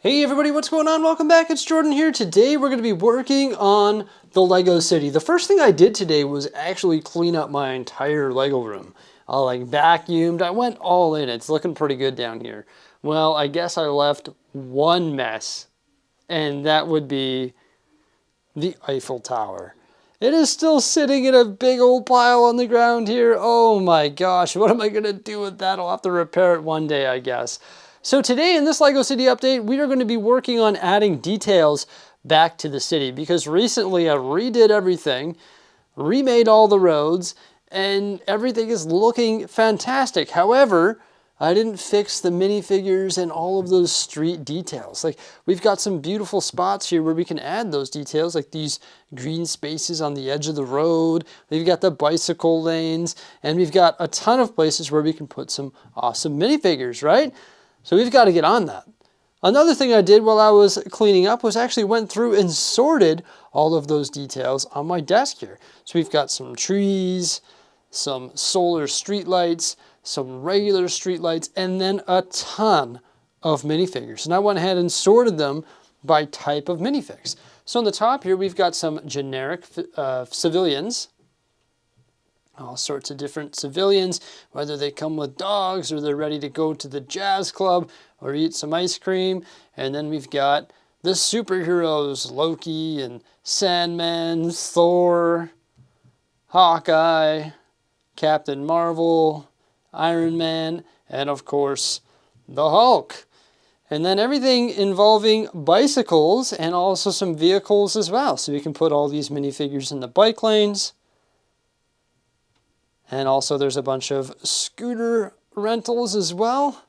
Hey everybody, what's going on? Welcome back, it's Jordan here. Today we're going to be working on the Lego city. The first thing I did today was actually clean up my entire Lego room. I vacuumed, I went all in. It's looking pretty good down here. Well, I guess I left one mess, and that would be the Eiffel Tower. It is still sitting in a big old pile on the ground here. Oh my gosh, what am I going to do with that? I'll have to repair it one day, I guess. So today in this LEGO City update, we are going to be working on adding details back to the city because recently I redid everything, remade all the roads, and everything is looking fantastic. However, I didn't fix the minifigures and all of those street details. Like, we've got some beautiful spots here where we can add those details, like these green spaces on the edge of the road. We've got the bicycle lanes, and we've got a ton of places where we can put some awesome minifigures, right? So we've got to get on that. Another thing I did while I was cleaning up was actually went through and sorted all of those details on my desk here. So we've got some trees, some solar street lights, some regular street lights, and then a ton of minifigures. And I went ahead and sorted them by type of minifigs. So on the top here, we've got some generic civilians. All sorts of different civilians, whether they come with dogs or they're ready to go to the jazz club or eat some ice cream. And then we've got the superheroes, Loki and Sandman, Thor, Hawkeye, Captain Marvel, Iron Man, and of course, the Hulk. And then everything involving bicycles and also some vehicles as well. So we can put all these minifigures in the bike lanes. And also there's a bunch of scooter rentals as well.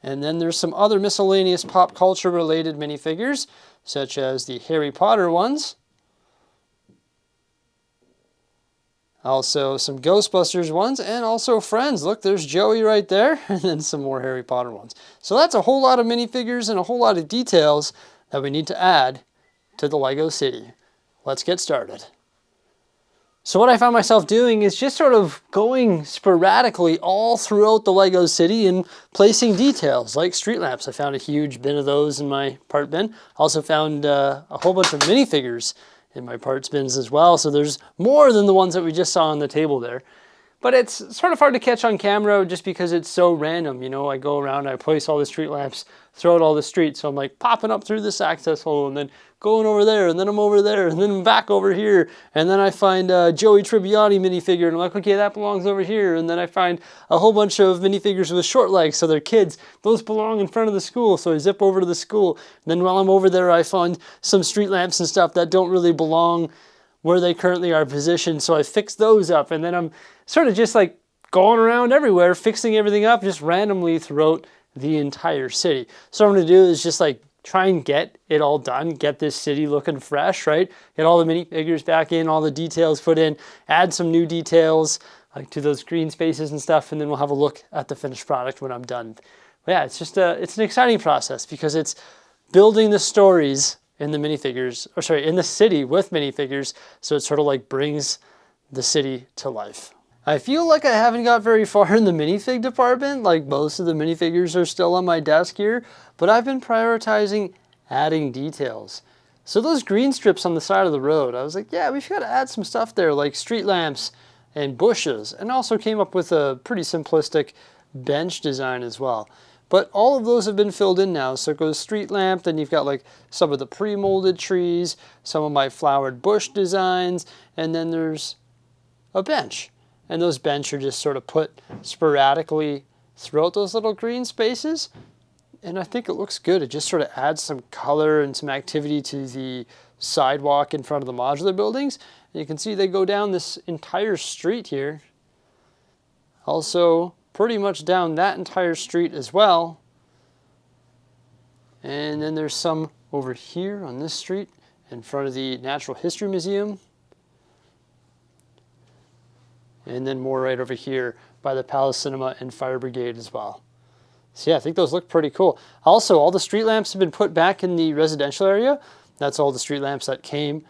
And then there's some other miscellaneous pop culture related minifigures, such as the Harry Potter ones. Also some Ghostbusters ones, and also Friends. Look, there's Joey right there, and then some more Harry Potter ones. So that's a whole lot of minifigures and a whole lot of details that we need to add to the Lego City. Let's get started. So what I found myself doing is just sort of going sporadically all throughout the Lego City and placing details like street lamps. I found a huge bin of those in my part bin. Also found a whole bunch of minifigures in my parts bins as well. So there's more than the ones that we just saw on the table there. But it's sort of hard to catch on camera just because it's so random. You know, I go around, I place all the street lamps throughout all the streets. So I'm like popping up through this access hole and then going over there, and then I'm over there, and then I'm back over here. And then I find a Joey Tribbiani minifigure, and I'm like, okay, that belongs over here. And then I find a whole bunch of minifigures with short legs, so they're kids. Those belong in front of the school, so I zip over to the school. And then while I'm over there, I find some street lamps and stuff that don't really belong where they currently are positioned, so I fix those up. And then I'm sort of just like going around everywhere, fixing everything up just randomly throughout the entire city. So what I'm gonna do is just like try and get it all done, get this city looking fresh, right? Get all the minifigures back in, all the details put in, add some new details like to those green spaces and stuff, and then we'll have a look at the finished product when I'm done. But yeah, it's just it's an exciting process because it's building the stories in the minifigures, or sorry, in the city with minifigures, so it sort of like brings the city to life. I feel like I haven't got very far in the minifig department, like most of the minifigures are still on my desk here, but I've been prioritizing adding details. So those green strips on the side of the road, I was like, yeah, we've got to add some stuff there, like street lamps and bushes, and also came up with a pretty simplistic bench design as well. But all of those have been filled in now. So it goes street lamp, then you've got like some of the pre-molded trees, some of my flowered bush designs, and then there's a bench. And those benches are just sort of put sporadically throughout those little green spaces. And I think it looks good. It just sort of adds some color and some activity to the sidewalk in front of the modular buildings. And you can see they go down this entire street here. Also, pretty much down that entire street as well. And then there's some over here on this street in front of the Natural History Museum. And then more right over here by the Palace Cinema and Fire Brigade as well. So yeah, I think those look pretty cool. Also, all the street lamps have been put back in the residential area. That's all the street lamps that came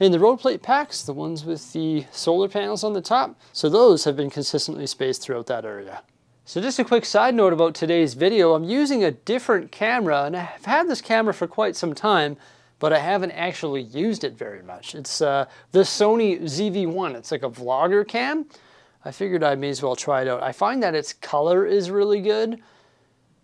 in the road plate packs, the ones with the solar panels on the top. So those have been consistently spaced throughout that area. So just a quick side note about today's video, I'm using a different camera, and I've had this camera for quite some time, but I haven't actually used it very much. It's the Sony ZV-1. It's like a vlogger cam. I figured I may as well try it out. I find that its color is really good,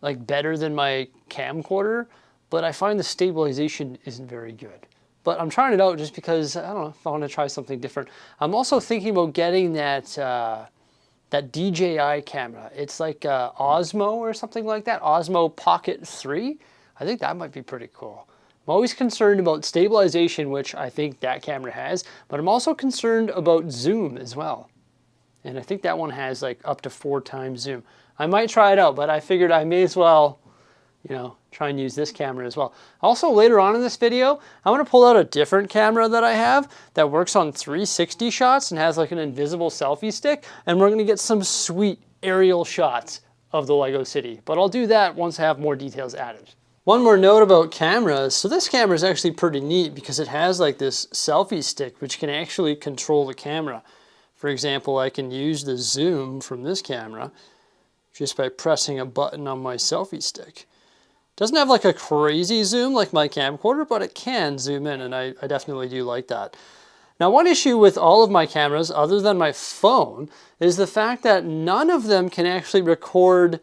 like better than my camcorder, but I find the stabilization isn't very good. But I'm trying it out just because, I don't know, if I want to try something different. I'm also thinking about getting that that DJI camera. It's like Osmo or something like that, Osmo Pocket 3. I think that might be pretty cool. I'm always concerned about stabilization, which I think that camera has, but I'm also concerned about zoom as well. And I think that one has like up to 4 times zoom. I might try it out, but I figured I may as well, you know, try and use this camera as well. Also, later on in this video, I'm going to pull out a different camera that I have that works on 360 shots and has like an invisible selfie stick, and we're going to get some sweet aerial shots of the Lego City. But I'll do that once I have more details added. One more note about cameras. So this camera is actually pretty neat because it has like this selfie stick which can actually control the camera. For example, I can use the zoom from this camera just by pressing a button on my selfie stick. Doesn't have like a crazy zoom like my camcorder, but it can zoom in, and I definitely do like that. Now, one issue with all of my cameras, other than my phone, is the fact that none of them can actually record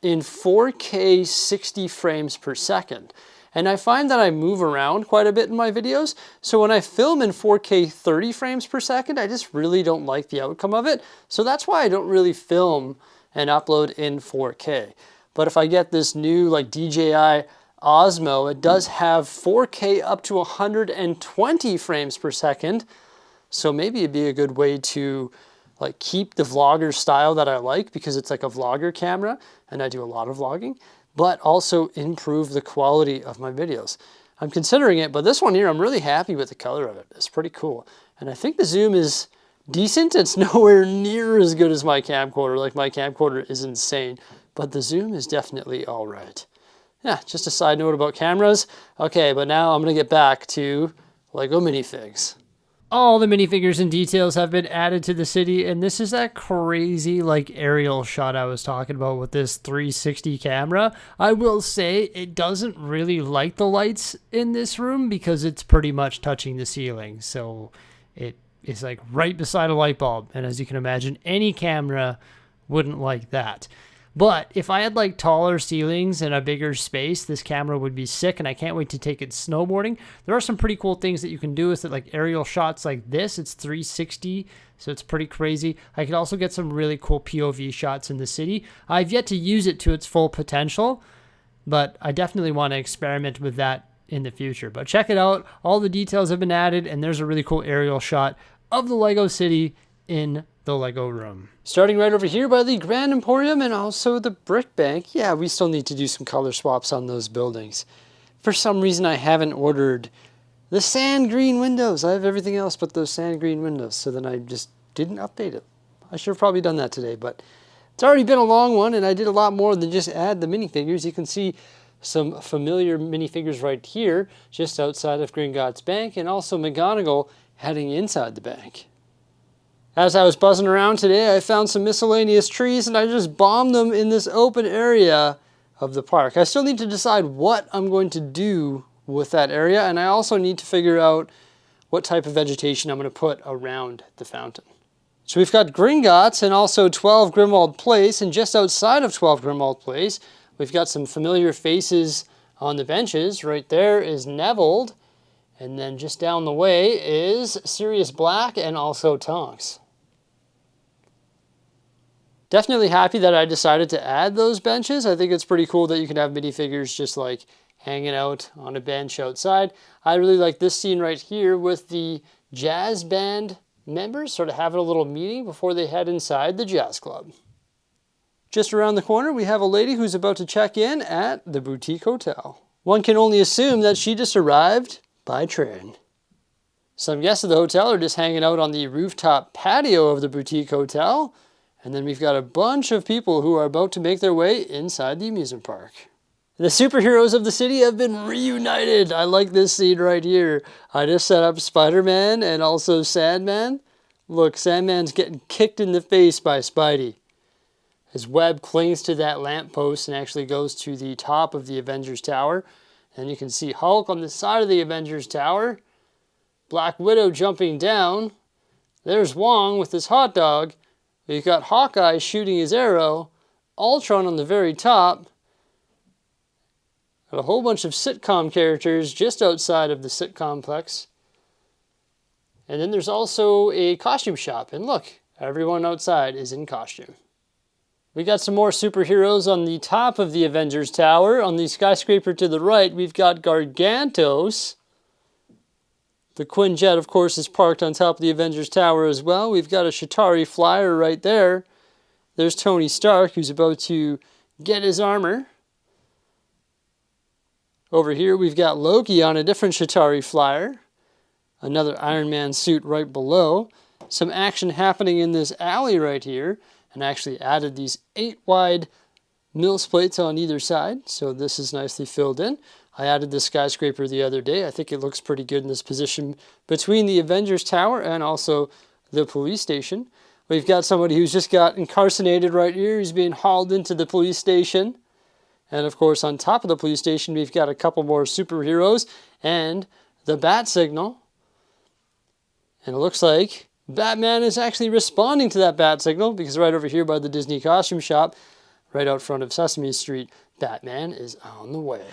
in 4K 60 frames per second. And I find that I move around quite a bit in my videos, so when I film in 4K 30 frames per second, I just really don't like the outcome of it. So that's why I don't really film and upload in 4K. But if I get this new like DJI Osmo, it does have 4K up to 120 frames per second. So maybe it'd be a good way to like keep the vlogger style that I like, because it's like a vlogger camera and I do a lot of vlogging, but also improve the quality of my videos. I'm considering it, but this one here, I'm really happy with the color of it. It's pretty cool. And I think the zoom is decent. It's nowhere near as good as my camcorder. Like my camcorder is insane, but the zoom is definitely all right. Yeah, just a side note about cameras. Okay, but now I'm gonna get back to Lego minifigs. All the minifigures and details have been added to the city, and this is that crazy like aerial shot I was talking about with this 360 camera. I will say it doesn't really like the lights in this room because it's pretty much touching the ceiling. So it is like right beside a light bulb, and as you can imagine, any camera wouldn't like that. But if I had like taller ceilings and a bigger space, this camera would be sick, and I can't wait to take it snowboarding. There are some pretty cool things that you can do with it, like aerial shots like this. It's 360, so it's pretty crazy. I could also get some really cool POV shots in the city. I've yet to use it to its full potential, but I definitely want to experiment with that in the future. But check it out. All the details have been added, and there's a really cool aerial shot of the Lego City in the Lego room. Starting right over here by the Grand Emporium and also the Brick Bank. Yeah, we still need to do some color swaps on those buildings. For some reason, I haven't ordered the sand green windows. I have everything else but those sand green windows, so then I just didn't update it. I should have probably done that today, but it's already been a long one, and I did a lot more than just add the minifigures. You can see some familiar minifigures right here, just outside of Gringotts Bank, and also McGonagall heading inside the bank. As I was buzzing around today, I found some miscellaneous trees, and I just bombed them in this open area of the park. I still need to decide what I'm going to do with that area, and I also need to figure out what type of vegetation I'm going to put around the fountain. So we've got Gringotts and also 12 Grimwald Place, and just outside of 12 Grimwald Place, we've got some familiar faces on the benches. Right there is Neville, and then just down the way is Sirius Black and also Tonks. Definitely happy that I decided to add those benches. I think it's pretty cool that you can have minifigures just like hanging out on a bench outside. I really like this scene right here with the jazz band members sort of having a little meeting before they head inside the jazz club. Just around the corner, we have a lady who's about to check in at the boutique hotel. One can only assume that she just arrived by train. Some guests of the hotel are just hanging out on the rooftop patio of the boutique hotel. And then we've got a bunch of people who are about to make their way inside the amusement park. The superheroes of the city have been reunited. I like this scene right here. I just set up Spider-Man and also Sandman. Look, Sandman's getting kicked in the face by Spidey. His web clings to that lamppost and actually goes to the top of the Avengers Tower. And you can see Hulk on the side of the Avengers Tower. Black Widow jumping down. There's Wong with his hot dog. We've got Hawkeye shooting his arrow. Ultron on the very top. Got a whole bunch of sitcom characters just outside of the sitcomplex. And then there's also a costume shop. And look, everyone outside is in costume. We got some more superheroes on the top of the Avengers Tower. On the skyscraper to the right, we've got Gargantos. The Quinjet, of course, is parked on top of the Avengers Tower as well. We've got a Chitauri flyer right there. There's Tony Stark, who's about to get his armor. Over here, we've got Loki on a different Chitauri flyer. Another Iron Man suit right below. Some action happening in this alley right here. And I actually added these 8 wide Mills plates on either side. So this is nicely filled in. I added this skyscraper the other day. I think it looks pretty good in this position between the Avengers Tower and also the police station. We've got somebody who's just got incarcerated right here. He's being hauled into the police station. And of course, on top of the police station, we've got a couple more superheroes and the bat signal. And it looks like Batman is actually responding to that bat signal because right over here by the Disney costume shop, right out front of Sesame Street, Batman is on the way.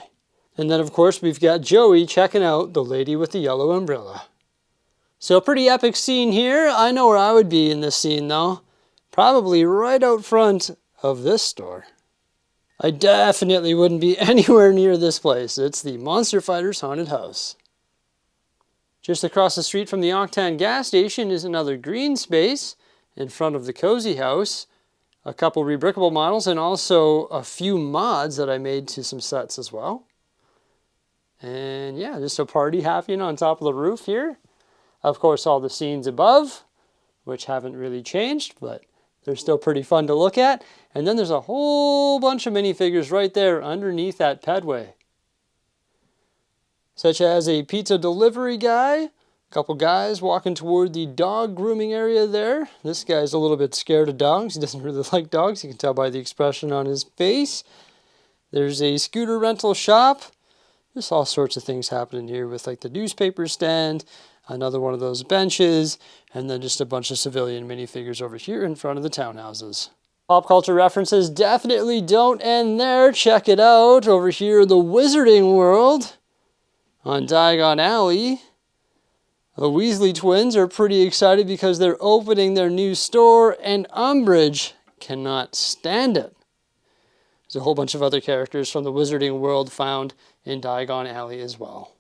And then, of course, we've got Joey checking out the lady with the yellow umbrella. So a pretty epic scene here. I know where I would be in this scene, though. Probably right out front of this store. I definitely wouldn't be anywhere near this place. It's the Monster Fighters Haunted House. Just across the street from the Octane gas station is another green space in front of the Cozy House. A couple rebrickable models and also a few mods that I made to some sets as well. And yeah, just a party happening on top of the roof here. Of course, all the scenes above, which haven't really changed, but they're still pretty fun to look at. And then there's a whole bunch of minifigures right there underneath that pedway. Such as a pizza delivery guy, a couple guys walking toward the dog grooming area there. This guy's a little bit scared of dogs. He doesn't really like dogs. You can tell by the expression on his face. There's a scooter rental shop. There's all sorts of things happening here with like the newspaper stand, another one of those benches, and then just a bunch of civilian minifigures over here in front of the townhouses. Pop culture references definitely don't end there. Check it out over here in the Wizarding World on Diagon Alley. The Weasley twins are pretty excited because they're opening their new store and Umbridge cannot stand it. There's a whole bunch of other characters from the Wizarding World found in Diagon Alley as well.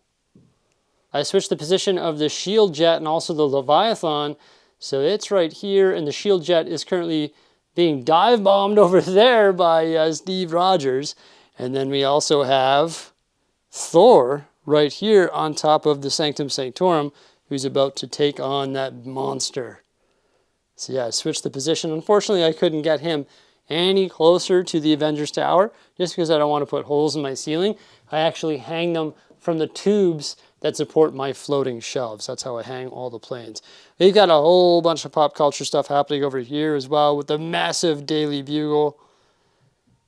I switched the position of the Shield Jet and also the Leviathan. So it's right here, and the Shield Jet is currently being dive bombed over there by Steve Rogers. And then we also have Thor right here on top of the Sanctum Sanctorum, who's about to take on that monster. So yeah, I switched the position. Unfortunately, I couldn't get him any closer to the Avengers Tower, just because I don't want to put holes in my ceiling. I actually hang them from the tubes that support my floating shelves. That's how I hang all the planes. We've got a whole bunch of pop culture stuff happening over here as well with the massive Daily Bugle.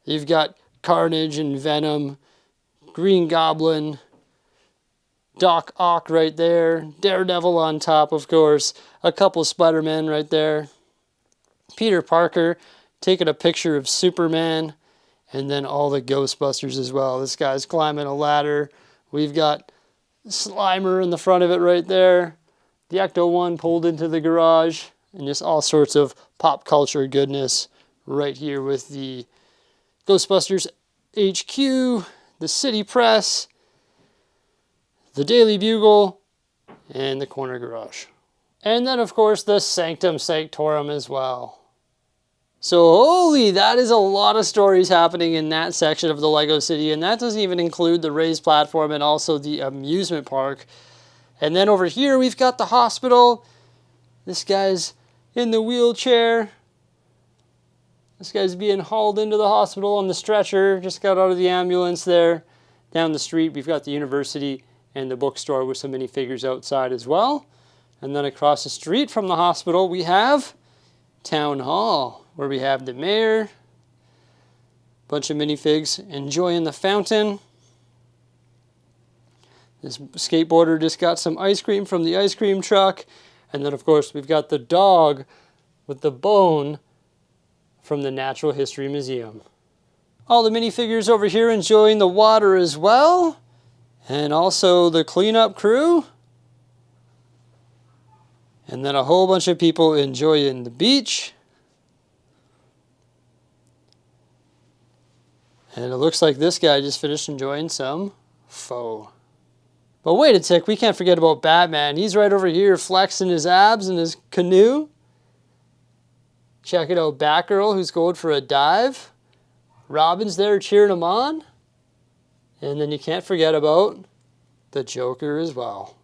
You've got Carnage and Venom, Green Goblin, Doc Ock right there, Daredevil on top, of course, a couple Spider-Man right there, Peter Parker taking a picture of Superman, and then all the Ghostbusters as well. This guy's climbing a ladder. We've got Slimer in the front of it right there. The Ecto-1 pulled into the garage. And just all sorts of pop culture goodness right here with the Ghostbusters HQ, the City Press, the Daily Bugle, and the Corner Garage. And then, of course, the Sanctum Sanctorum as well. So holy, that is a lot of stories happening in that section of the Lego City, and that doesn't even include the raised platform and also the amusement park. And then over here we've got the hospital. This guy's in the wheelchair. This guy's being hauled into the hospital on the stretcher. Just got out of the ambulance there. Down the street we've got the university and the bookstore with some minifigures outside as well. And then across the street from the hospital we have Town Hall, where we have the mayor, Bunch of minifigs enjoying the fountain. This skateboarder just got some ice cream from the ice cream truck. And then, of course, we've got the dog with the bone from the Natural History Museum. All the minifigures over here enjoying the water as well. And also the cleanup crew. And then a whole bunch of people enjoying the beach. And it looks like this guy just finished enjoying some pho. But wait a tick, we can't forget about Batman. He's right over here flexing his abs in his canoe. Check it out, Batgirl, who's going for a dive. Robin's there cheering him on. And then you can't forget about the Joker as well.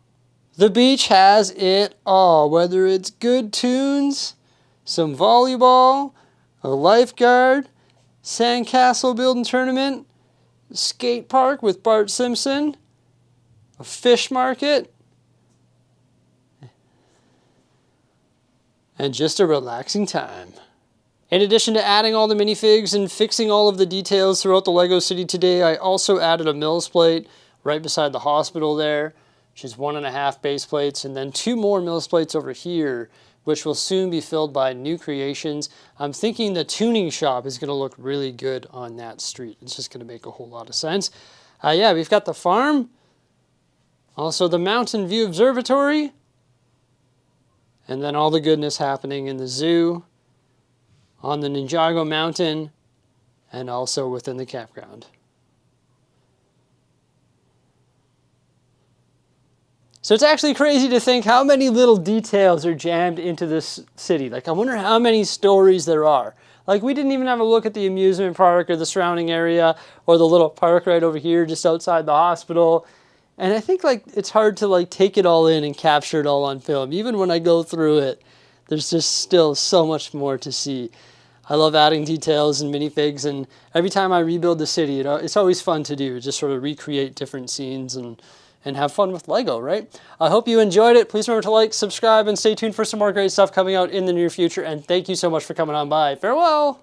The beach has it all, whether it's good tunes, some volleyball, a lifeguard, sandcastle building tournament, skate park with Bart Simpson, a fish market, and just a relaxing time. In addition to adding all the minifigs and fixing all of the details throughout the Lego City today, I also added a Mills plate right beside the hospital there, which is 1.5 base plates, and then 2 more Mills plates over here, which will soon be filled by new creations. I'm thinking the tuning shop is going to look really good on that street. It's just going to make a whole lot of sense. Yeah, we've got the farm, also the Mountain View Observatory, and then all the goodness happening in the zoo, on the Ninjago Mountain, and also within the campground. So it's actually crazy to think how many little details are jammed into this city. Like, I wonder how many stories there are. Like, we didn't even have a look at the amusement park or the surrounding area or the little park right over here just outside the hospital. And I think, like, it's hard to, like, take it all in and capture it all on film. Even when I go through it, there's just still so much more to see. I love adding details and minifigs, and every time I rebuild the city, it's always fun to do, just sort of recreate different scenes and have fun with Lego, right? I hope you enjoyed it. Please remember to like, subscribe, and stay tuned for some more great stuff coming out in the near future. And thank you so much for coming on by. Farewell!